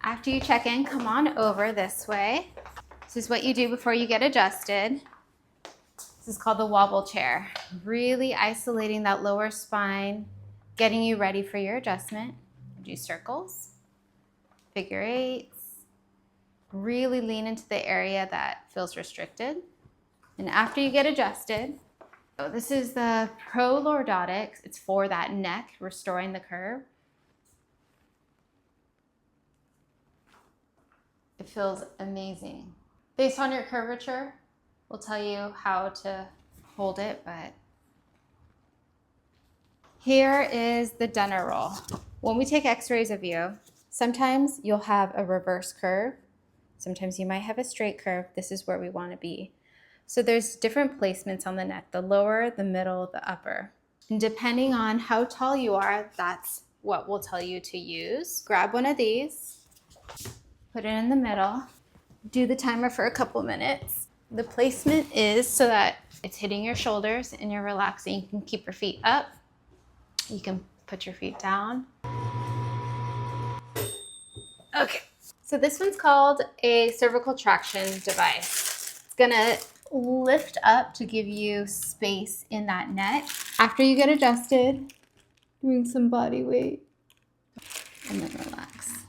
After you check in, come on over this way. This is what you do before you get adjusted. This is called the wobble chair. Really isolating that lower spine, getting you ready for your adjustment. Do circles, figure eights. Really lean into the area that feels restricted. And after you get adjusted, so this is the Pro Lordotics. It's for that neck, restoring the curve. It feels amazing. Based on your curvature, we'll tell you how to hold it, but here is the Denner roll. When we take x-rays of you, sometimes you'll have a reverse curve. Sometimes you might have a straight curve. This is where we want to be. So there's different placements on the neck, the lower, the middle, the upper. And depending on how tall you are, that's what we'll tell you to use. Grab one of these, put it in the middle, do the timer for a couple minutes. The placement is so that it's hitting your shoulders and you're relaxing. You can keep your feet up. You can put your feet down. Okay, so this one's called a cervical traction device. It's gonna lift up to give you space in that neck. After you get adjusted, doing some body weight, and then relax.